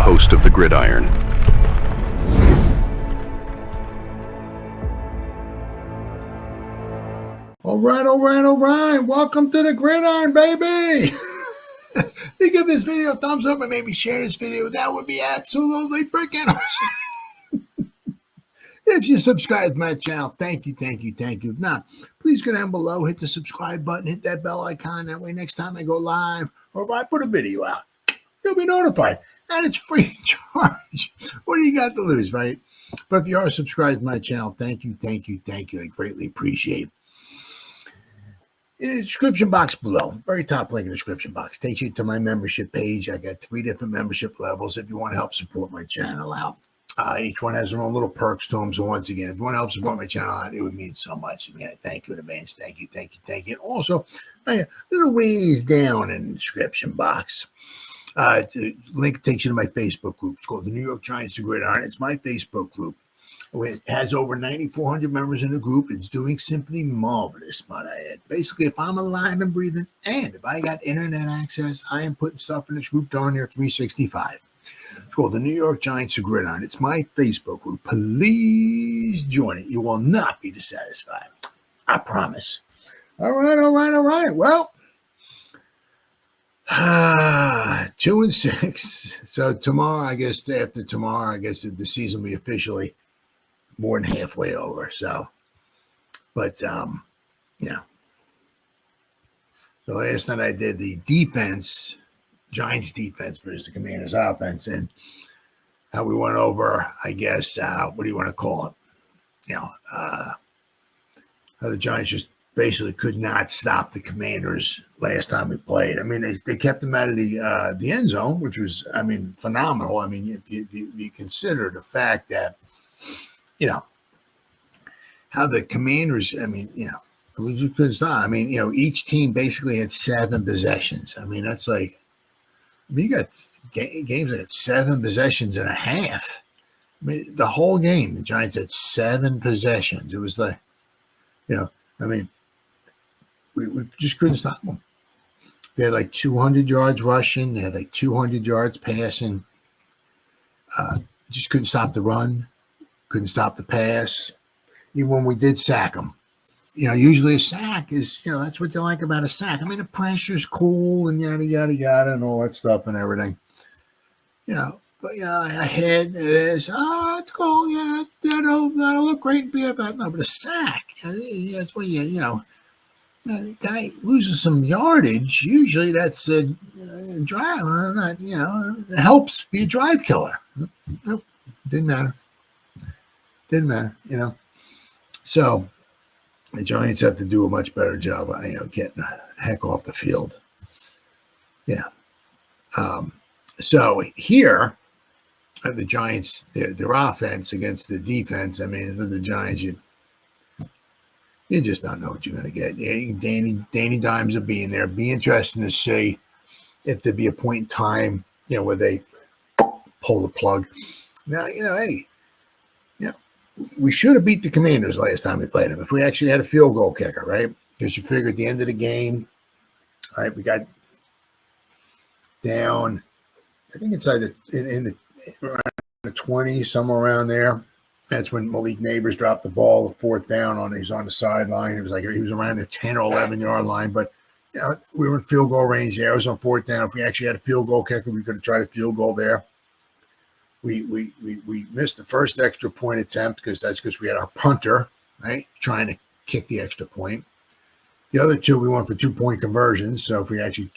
host of the Gridiron. All right. Welcome to the Gridiron, baby. If you give this video a thumbs up and maybe share this video, that would be absolutely freaking awesome. If you subscribe to my channel, thank you. If not, please go down below, hit the subscribe button, hit that bell icon. That way next time I go live or if I put a video out, you'll be notified. And it's free of charge. What do you got to lose, right? But if you are subscribed to my channel, thank you. I greatly appreciate it. In the description box below, very top link in the description box, takes you to my membership page. I got 3 different membership levels if you want to help support my channel out. Each one has their own little perks to them. So once again, if you want to help support my channel out, it would mean so much. I mean, thank you in advance. Thank you. And also, little ways down in the description box. The link takes you to my Facebook group. It's called the New York Giants The Gridiron. It's my Facebook group. It has over 9,400 members in the group. It's doing simply marvelous, might I add. Basically, if I'm alive and breathing, and if I got internet access, I am putting stuff in this group down there 365. It's called the New York Giants The Gridiron. It's my Facebook group. Please join it. You will not be dissatisfied. I promise. All right. Well, 2-6. So tomorrow, I guess, after tomorrow, I guess the season will be officially more than halfway over. So, but, So last night I did the defense, Giants defense versus the Commanders offense, and how we went over, I guess, what do you want to call it? How the Giants just basically could not stop the Commanders last time we played. I mean, they kept them out of the end zone, which was, phenomenal. I mean, if you consider the fact that, how the Commanders, we just couldn't stop. Each team basically had 7 possessions. That's like, you got games that had 7 possessions and a half. The whole game, the Giants had 7 possessions. It was like, we just couldn't stop them. They had like 200 yards rushing. They had like 200 yards passing. Just couldn't stop the run. Couldn't stop the pass. Even when we did sack them. Usually a sack is, that's what they like about a sack. The pressure's cool and yada, and all that stuff and everything. But, a hit is, it's cool. Yeah, that'll look great and be about. No, but a sack, that's where the guy loses some yardage. Usually that's a drive, it helps be a drive killer. Nope, didn't matter. So the Giants have to do a much better job of, getting the heck off the field. Yeah. So here, the Giants, their offense against the defense. For the Giants, you just don't know what you're going to get. Danny Dimes will be in there. Be interesting to see if there'd be a point in time, where they pull the plug. Now, we should have beat the Commanders last time we played them if we actually had a field goal kicker, right? Because you figure at the end of the game, right, we got down, I think inside around the 20, somewhere around there. That's when Malik Neighbors dropped the ball, 4th down he's on the sideline. It was like he was around the 10 or 11 yard line, but we were in field goal range there. It was on 4th down. If we actually had a field goal kicker, we could have tried a field goal there. We missed the first extra point attempt because we had our punter, right, trying to kick the extra point. The other 2, we went for 2-point conversions. So if we actually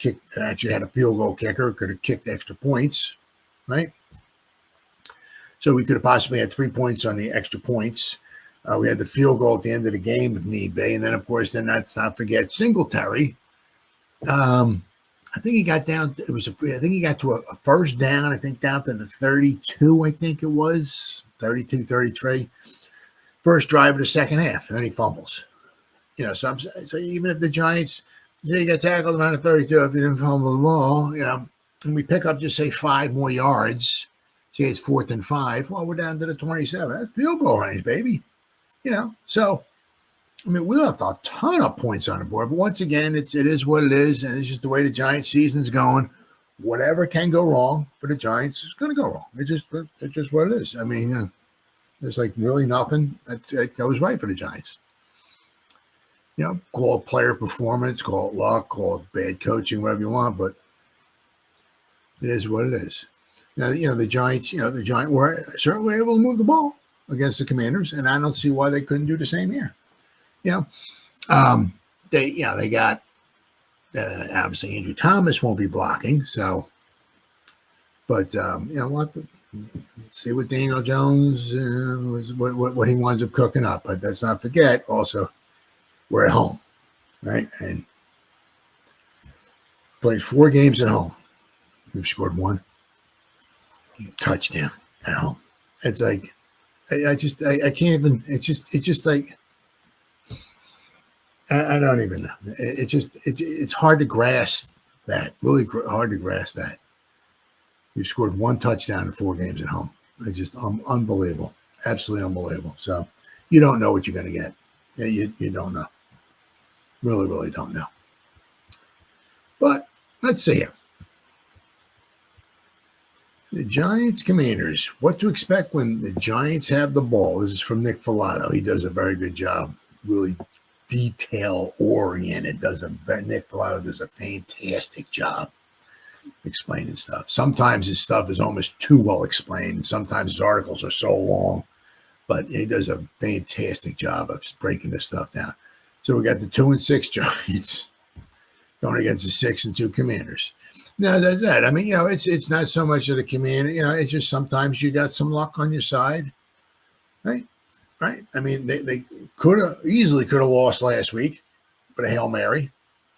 had a field goal kicker, could have kicked extra points, right? So we could have possibly had 3 points on the extra points. We had the field goal at the end of the game if need be. And then, of course, let's not forget Singletary. I think he got down. I think he got to a first down. I think down to the 32. I think it was 32, 33. First drive of the second half, and then he fumbles. So even if the Giants, you got tackled around the 32, if you didn't fumble the ball, and we pick up just say 5 more yards, say it's 4th and 5. Well, we're down to the 27. That's field goal range, baby. So. We left a ton of points on the board, but once again, it is what it is, and it's just the way the Giants season's going. whatever can go wrong for the Giants is going to go wrong. It's just what it is. I mean, there's like really nothing that goes right for the Giants. Call it player performance, call it luck, call it bad coaching, whatever you want, but it is what it is. Now, the Giants were certainly able to move the ball against the Commanders, and I don't see why they couldn't do the same here. They got obviously Andrew Thomas won't be blocking, so, but let's see what Daniel Jones what he winds up cooking up. But let's not forget also we're at home, right? And played 4 games at home. We've scored 1 touchdown at home. It's like I can't even. It's just like I don't even know. It's hard to grasp that. Really hard to grasp that. We've scored 1 touchdown in 4 games at home. It's just unbelievable, absolutely unbelievable. So you don't know what you're going to get. You don't know. Really, really don't know. But let's see here. The Giants Commanders. What to expect when the Giants have the ball. This is from Nick Filato. He does a very good job. Really detail oriented. Nick Filato does a fantastic job explaining stuff. Sometimes his stuff is almost too well explained. Sometimes his articles are so long, but he does a fantastic job of breaking this stuff down. So we got the 2-6 Giants going against the 6-2 Commanders. Now that's that. I mean, it's not so much of the Commander. It's just sometimes you got some luck on your side, right? Right. I mean, they easily could have lost last week, but a Hail Mary,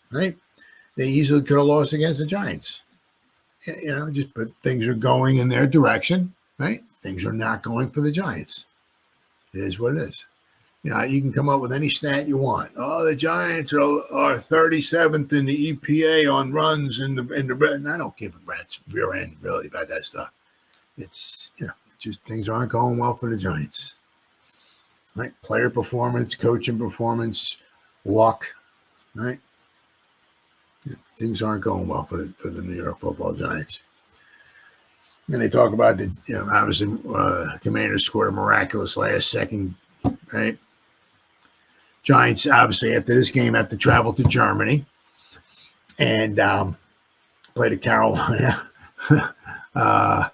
right? They easily could have lost against the Giants. But things are going in their direction, right? Things are not going for the Giants. It is what it is. You can come up with any stat you want. Oh, the Giants are 37th in the EPA on runs in the red. And I don't give a rat's rear end really about that stuff. It's just things aren't going well for the Giants. Right? Player performance, coaching performance, luck, right? Things aren't going well for the New York Football Giants. And they talk about obviously Commanders scored a miraculous last second, right? Giants, obviously, after this game, have to travel to Germany and play to Carolina. And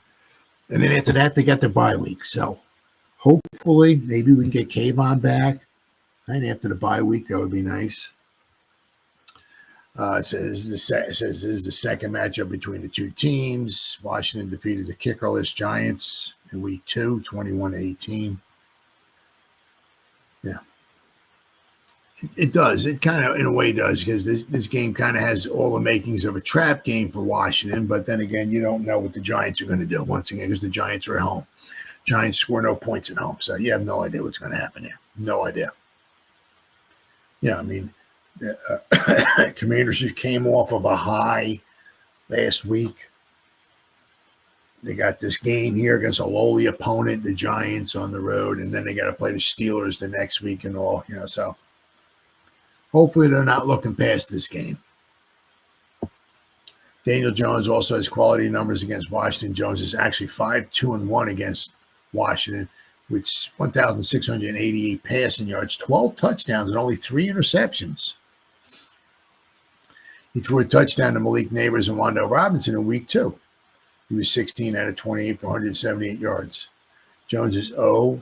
then after that, they got their bye week. So hopefully, maybe we can get Kayvon back. Right after the bye week, that would be nice. It says this is the second matchup between the two teams. Washington defeated the kickerless Giants in week 2, 21-18. Yeah. It does. It kind of, in a way, does, because this game kind of has all the makings of a trap game for Washington. But then again, you don't know what the Giants are going to do. Once again, because the Giants are at home. Giants score no points at home. So you have no idea what's going to happen here. No idea. Yeah, I mean, the Commanders just came off of a high last week. They got this game here against a lowly opponent, the Giants, on the road. And then they got to play the Steelers the next week and all, so. Hopefully they're not looking past this game. Daniel Jones also has quality numbers against Washington. Jones is actually 5-2-1 against Washington with 1,688 passing yards, 12 touchdowns, and only 3 interceptions. He threw a touchdown to Malik Neighbors and Wan'Dale Robinson in week 2. He was 16 out of 28 for 178 yards. Jones is 0-6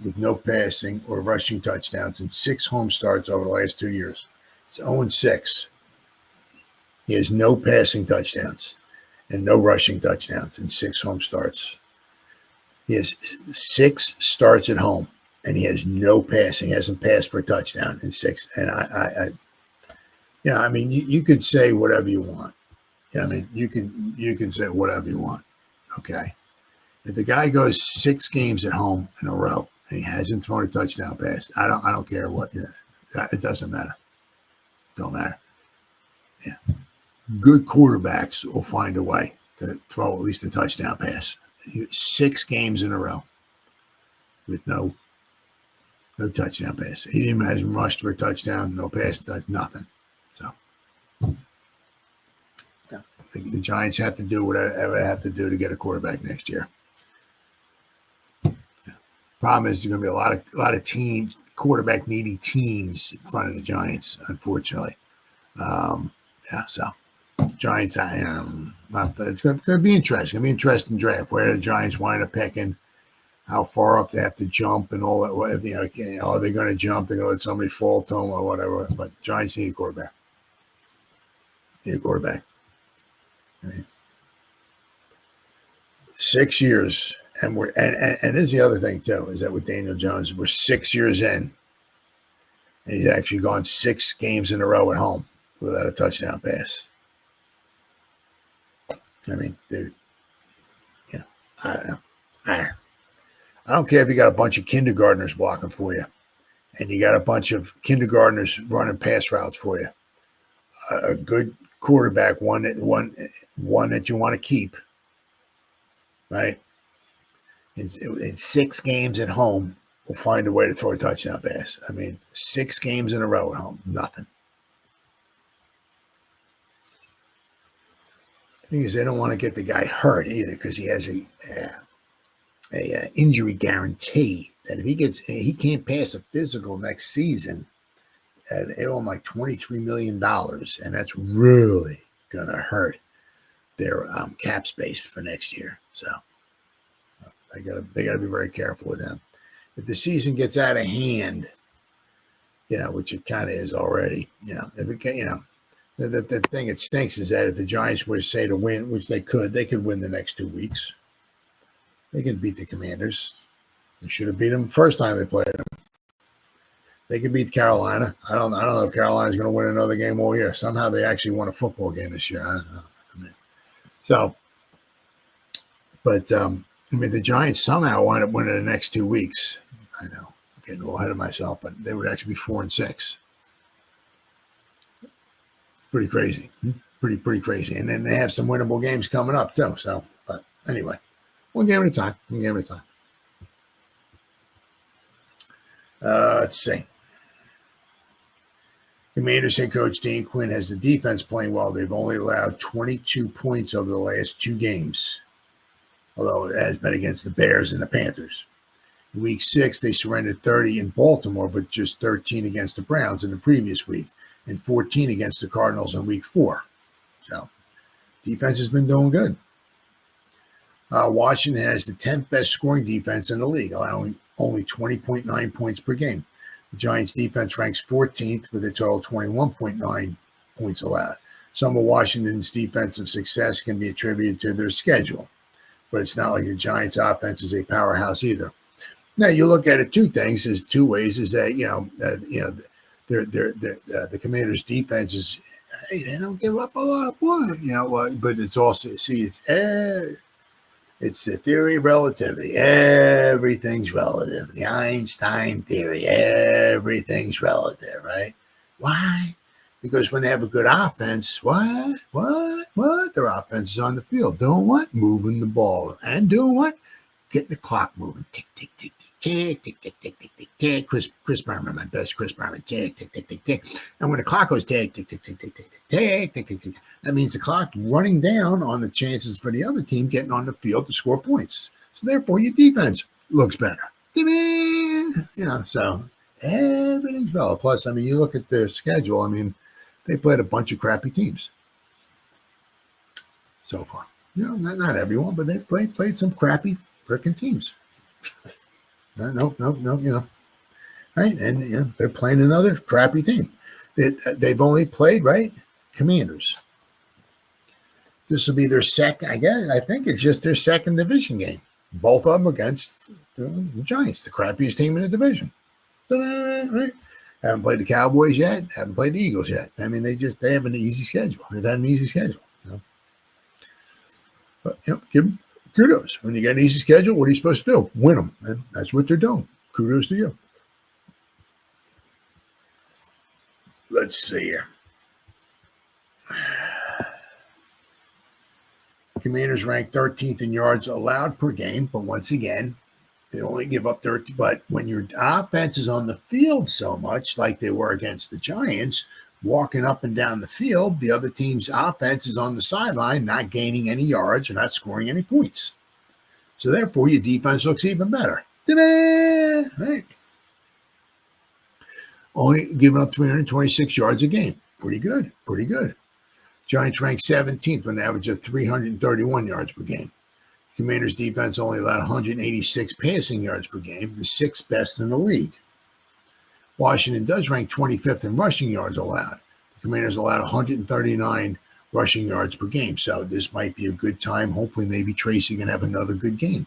with no passing or rushing touchdowns in 6 home starts over the last 2 years. It's 0-6. He has no passing touchdowns and no rushing touchdowns in 6 home starts. He has 6 starts at home, and he has no passing. He hasn't passed for a touchdown in 6. And I mean, you could say whatever you want. I mean, you can say whatever you want. Okay. If the guy goes 6 games at home in a row and he hasn't thrown a touchdown pass, I don't care what. It doesn't matter. Don't matter. Yeah. Good quarterbacks will find a way to throw at least a touchdown pass. 6 games in a row with no touchdown pass. He hasn't rushed for a touchdown, no pass, nothing. So, yeah, the Giants have to do whatever they have to do to get a quarterback next year. Problem is, there's going to be a lot of teams, quarterback needy teams in front of the Giants, unfortunately. So Giants, it's going to be interesting. It's going to be an interesting draft. Where the Giants wind up picking, how far up they have to jump, and all that. Are they going to jump? They're going to let somebody fall to them or whatever. But Giants need a quarterback. I mean, 6 years. And and this is the other thing too, is that with Daniel Jones, we're 6 years in, and he's actually gone 6 games in a row at home without a touchdown pass. I mean, dude, I don't know. I don't care if you got a bunch of kindergartners blocking for you, and you got a bunch of kindergartners running pass routes for you. A good quarterback, one that you want to keep, right? In 6 games at home, will find a way to throw a touchdown pass. I mean, 6 games in a row at home, nothing. The thing is, they don't want to get the guy hurt either, because he has a injury guarantee that if he can't pass a physical next season, they owe him like $23 million, and that's really gonna hurt their cap space for next year. So. They gotta be very careful with him. If the season gets out of hand, which it kind of is already, if it can, the thing that stinks is that if the Giants were to say to win, which they could win the next 2 weeks. They could beat the Commanders. They should have beat them the first time they played them. They could beat Carolina. I don't know if Carolina's going to win another game all year. Somehow they actually won a football game this year. I don't know. The Giants somehow wind up winning the next 2 weeks. I know, I'm getting a little ahead of myself, but they would actually be 4-6. Pretty crazy. Pretty crazy. And then they have some winnable games coming up too. So, but anyway, one game at a time. Let's see. Commanders head coach Dan Quinn has the defense playing well. They've only allowed 22 points over the last 2 games. Although it has been against the Bears and the Panthers. In week 6, they surrendered 30 in Baltimore, but just 13 against the Browns in the previous week, and 14 against the Cardinals in week 4. So, defense has been doing good. Washington has the 10th best scoring defense in the league, allowing only 20.9 points per game. The Giants' defense ranks 14th with a total of 21.9 points allowed. Some of Washington's defensive success can be attributed to their schedule, but it's not like the Giants' offense is a powerhouse either. Now, you look at it 2 things. There's 2 ways. Is that the Commanders' defense is they don't give up a lot of points, but it's also it's the theory of relativity. Everything's relative. The Einstein theory. Everything's relative, right? Why? Because when they have a good offense, what? Their offense is on the field. Doing what? Moving the ball. And doing what? Getting the clock moving. Tick, tick, tick, tick, tick, tick, tick, tick, tick, tick, tick. Chris Berman, my best Chris Berman. Tick, tick, tick, tick, tick. And when the clock goes tick, tick, tick, tick, tick, tick, tick, tick, tick, tick, that means the clock running down on the chances for the other team getting on the field to score points. So therefore, your defense looks better. So everything's relevant. Plus, you look at their schedule. They played a bunch of crappy teams so far. Not everyone, but they played some crappy freaking teams. No, right? And they're playing another crappy team. They've only played, right? Commanders. This will be their second, I think it's just their second division game. Both of them against the Giants, the crappiest team in the division. Right? Haven't played the Cowboys yet. Haven't played the Eagles yet. They have an easy schedule. They've had an easy schedule. But give them kudos. When you get an easy schedule, what are you supposed to do? Win them. And that's what they're doing. Kudos to you. Let's see here. Commanders rank 13th in yards allowed per game, but once again, they only give up 30. But when your offense is on the field so much, like they were against the Giants, walking up and down the field. The other team's offense is on the sideline, not gaining any yards or not scoring any points. So therefore, your defense looks even better. Ta-da! Right. Only giving up 326 yards a game. Pretty good. Pretty good. Giants ranked 17th with an average of 331 yards per game. Commanders' defense only allowed 186 passing yards per game, the sixth best in the league. Washington does rank 25th in rushing yards allowed. The Commanders allowed 139 rushing yards per game, so this might be a good time. Hopefully, maybe Tracy can have another good game.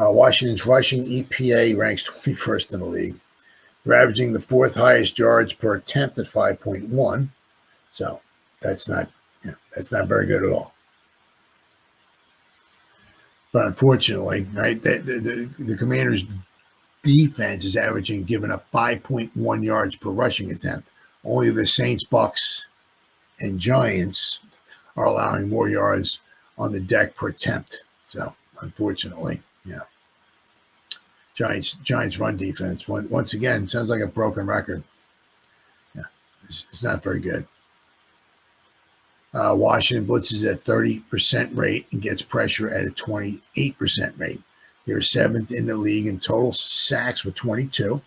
Washington's rushing EPA ranks 21st in the league. They're averaging the fourth highest yards per attempt at 5.1, so that's not very good at all. But unfortunately, right, the Commanders' defense is averaging giving up 5.1 yards per rushing attempt. Only the Saints, Bucks, and Giants are allowing more yards on the deck per attempt. So, unfortunately, yeah. Giants run defense, once again, sounds like a broken record. Yeah, it's not very good. Washington blitzes at 30% rate and gets pressure at a 28% rate. They're seventh in the league in total sacks with 22,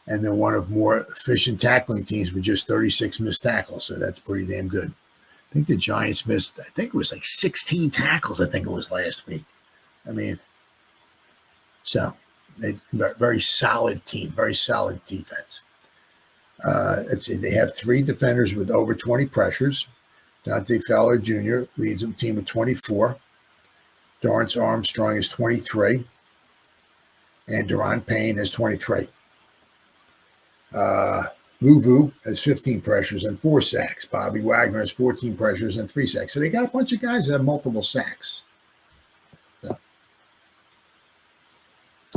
and they're one of more efficient tackling teams with just 36 missed tackles, so that's pretty damn good. I think the Giants missed, I think it was like 16 tackles, I think it was last week. I mean, so very solid team, very solid defense. Let's see, they have three defenders with over 20 pressures. Dante Fowler Jr. leads the team with 24. Dorrance Armstrong is 23. And Deron Payne is 23. Luvu has 15 pressures and 4 sacks. Bobby Wagner has 14 pressures and 3 sacks. So they got a bunch of guys that have multiple sacks. So.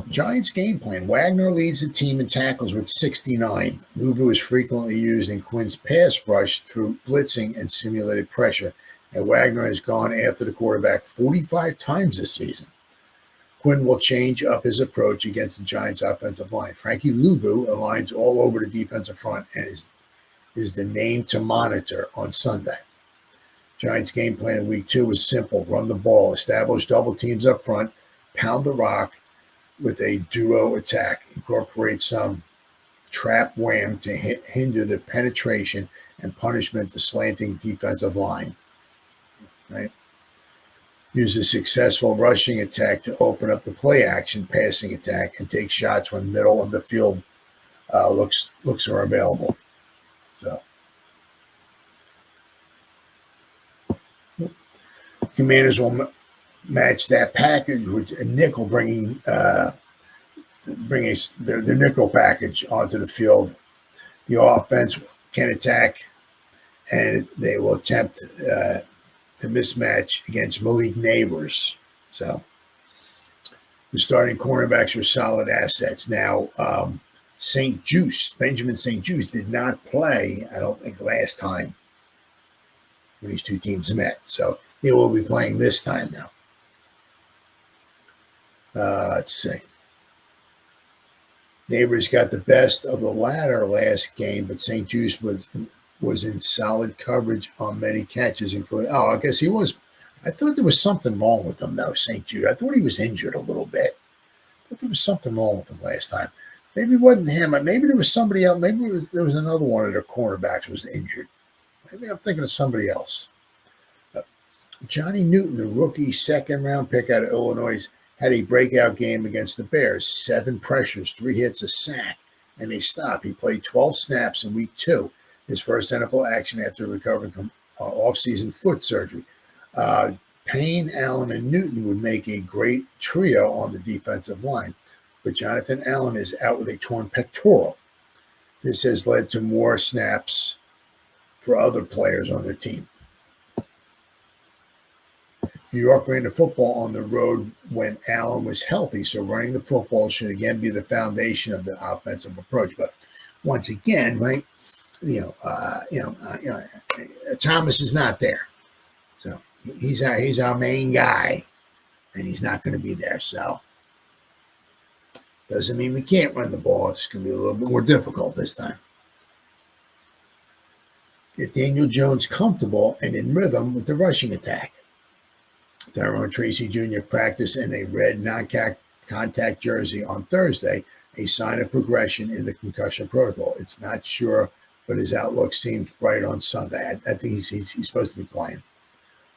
Giants game plan. Wagner leads the team in tackles with 69. Luvu is frequently used in Quinn's pass rush through blitzing and simulated pressure. And Wagner has gone after the quarterback 45 times this season. Quinn will change up his approach against the Giants' offensive line. Frankie Luvu aligns all over the defensive front and is the name to monitor on Sunday. Giants' game plan in week 2 was simple. Run the ball, establish double teams up front, pound the rock with a duo attack. Incorporate some trap wham to hinder the penetration and punishment the slanting defensive line. Right? Use a successful rushing attack to open up the play action passing attack and take shots when middle of the field looks are available. So, Commanders will match that package with a nickel, bringing their nickel package onto the field. The offense can attack, and they will attempt to mismatch against Malik Neighbors. So the starting cornerbacks are solid assets. Now, Benjamin St. Juice did not play, I don't think, last time when these two teams met. So he will be playing this time now. Let's see. Neighbors got the best of the latter last game, but St. Juice was in solid coverage on many catches, including, I guess he was. I thought there was something wrong with him, though, St. Jude. I thought he was injured a little bit. I thought there was something wrong with him last time. Maybe it wasn't him. Maybe there was somebody else. Maybe there was another one of their cornerbacks was injured. Maybe I'm thinking of somebody else. Johnny Newton, the rookie second-round pick out of Illinois, had a breakout game against the Bears. 7 pressures, 3 hits, a sack, and a stop. He played 12 snaps in week 2. His first NFL action after recovering from off-season foot surgery. Payne, Allen, and Newton would make a great trio on the defensive line, but Jonathan Allen is out with a torn pectoral. This has led to more snaps for other players on their team. New York ran the football on the road when Allen was healthy, so running the football should again be the foundation of the offensive approach. But once again, right, Thomas is not there, so he's our main guy, and he's not going to be there. So doesn't mean we can't run the ball. It's going to be a little bit more difficult this time. get Daniel Jones comfortable and in rhythm with the rushing attack. Tyrone Tracy Jr. practiced in a red non-contact jersey on Thursday, a sign of progression in the concussion protocol. It's not sure, but his outlook seems bright on Sunday. I think he's supposed to be playing.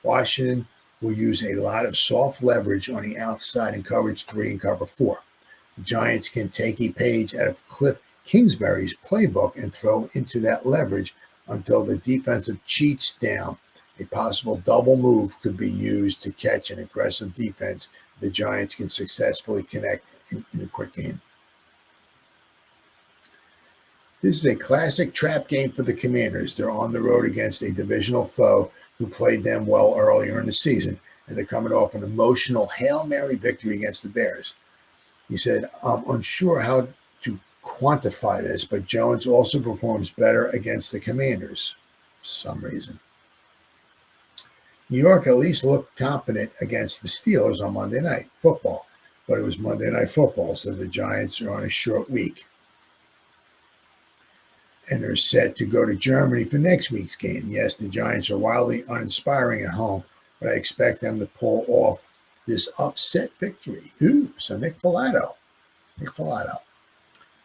Washington will use a lot of soft leverage on the outside in coverage 3 and cover 4. The Giants can take a page out of Cliff Kingsbury's playbook and throw into that leverage until the defensive cheats down. A possible double move could be used to catch an aggressive defense. The Giants can successfully connect in a quick game. This is a classic trap game for the Commanders. They're on the road against a divisional foe who played them well earlier in the season, and they're coming off an emotional Hail Mary victory against the Bears. He said, I'm unsure how to quantify this, but Jones also performs better against the Commanders for some reason. New York at least looked competent against the Steelers on Monday Night Football, but it was Monday Night Football, so the Giants are on a short week. And they're set to go to Germany for next week's game. Yes, the Giants are wildly uninspiring at home, but I expect them to pull off this upset victory. Ooh, so Nick Filato.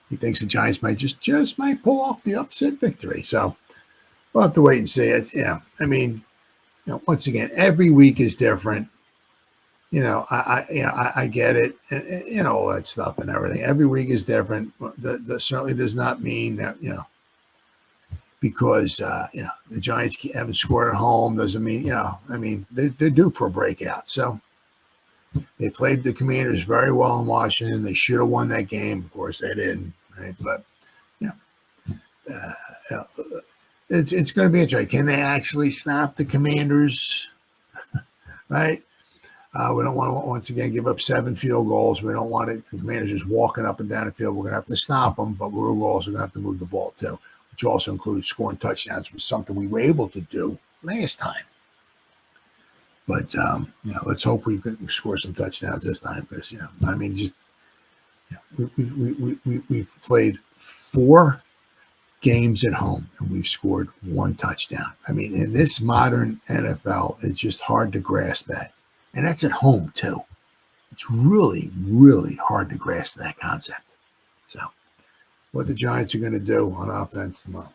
He thinks the Giants might just might pull off the upset victory. So we'll have to wait and see it. Yeah, I mean, once again, every week is different. I get it, and all that stuff and everything. Every week is different. That certainly does not mean that because the Giants haven't scored at home doesn't mean they're due for a breakout. So they played the Commanders very well in Washington. They should have won that game. Of course, they didn't. Right? But it's going to be interesting. Can they actually stop the Commanders? Right? We don't want to once again give up 7 field goals. We don't want the Commanders just walking up and down the field. We're going to have to stop them, but we're also going to have to move the ball too, which also includes scoring touchdowns, which was something we were able to do last time. But let's hope we can score some touchdowns this time, because we've played 4 games at home and we've scored 1 touchdown. I mean, in this modern NFL, it's just hard to grasp that. And that's at home too. It's really, really hard to grasp that concept. So what the Giants are going to do on offense tomorrow.